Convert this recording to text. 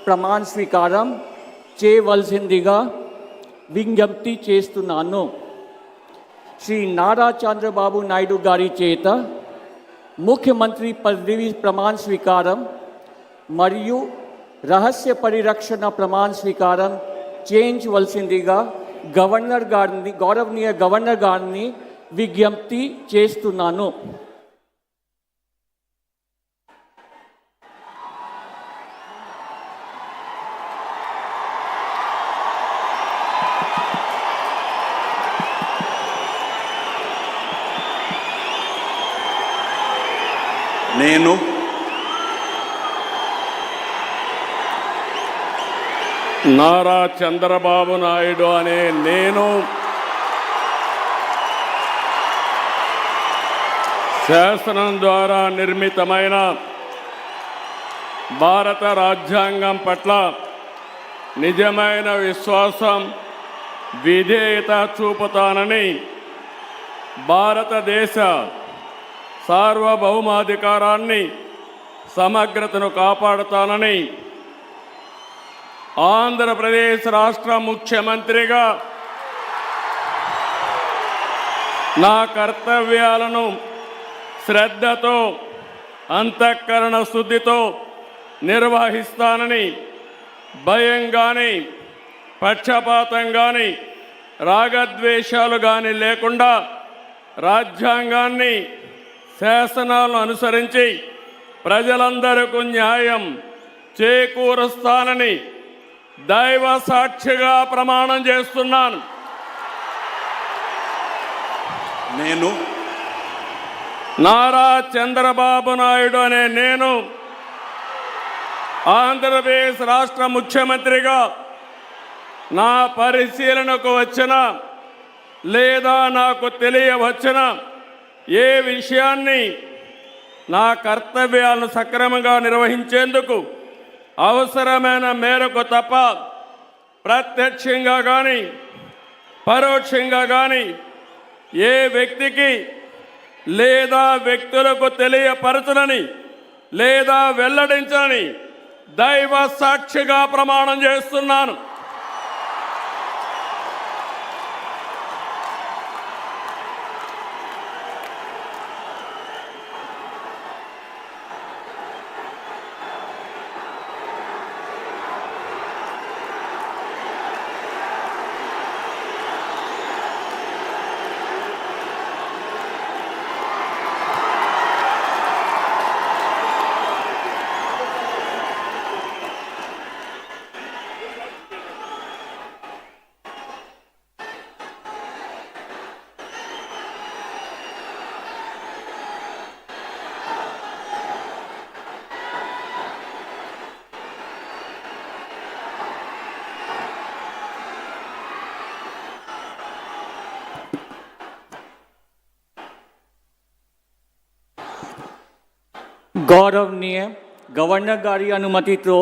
ప్రమాణ స్వీకారం చేయవలసిందిగా విజ్ఞప్తి చేస్తున్నాను. శ్రీ నారా చంద్రబాబు నాయుడు గారి చేత ముఖ్యమంత్రి పదవి ప్రమాణ స్వీకారం మరియు రహస్య పరిరక్షణ ప్రమాణ స్వీకారం చేయించవలసిందిగా గౌరవనీయ గవర్నర్ గారిని విజ్ఞప్తి చేస్తున్నాను. నేను నారా చంద్రబాబు నాయుడు అనే నేను శాసనం ద్వారా నిర్మితమైన భారత రాజ్యాంగం పట్ల నిజమైన విశ్వాసం, విధేయత చూపుతానని, భారతదేశ సార్వభౌమాధికారాన్ని సమగ్రతను కాపాడుతానని, ఆంధ్రప్రదేశ్ రాష్ట్ర ముఖ్యమంత్రిగా నా కర్తవ్యాలను శ్రద్ధతో, అంతఃకరణ శుద్ధితో నిర్వహిస్తానని, భయం కానీ, పక్షపాతం కానీ, రాగద్వేషాలు కానీ లేకుండా రాజ్యాంగాన్ని, శాసనాలను అనుసరించి ప్రజలందరికీ న్యాయం చేకూరుస్తానని దైవ సాక్షిగా ప్రమాణం చేస్తున్నాను. నేను నారా చంద్రబాబు నాయుడు అనే నేను ఆంధ్రప్రదేశ్ రాష్ట్ర ముఖ్యమంత్రిగా నా పరిశీలనకు వచ్చిన లేదా నాకు తెలియవచ్చిన ఏ విషయాన్ని నా కర్తవ్యాలను సక్రమంగా నిర్వహించేందుకు అవసరమైన మేరకు తప్ప ప్రత్యక్షంగా కానీ పరోక్షంగా కానీ ఏ వ్యక్తికి లేదా వ్యక్తులకు తెలియపరచనని లేదా వెల్లడించని దైవ సాక్షిగా ప్రమాణం చేస్తున్నాను. गौरवनीय गवर्नर गारी अनुमति तो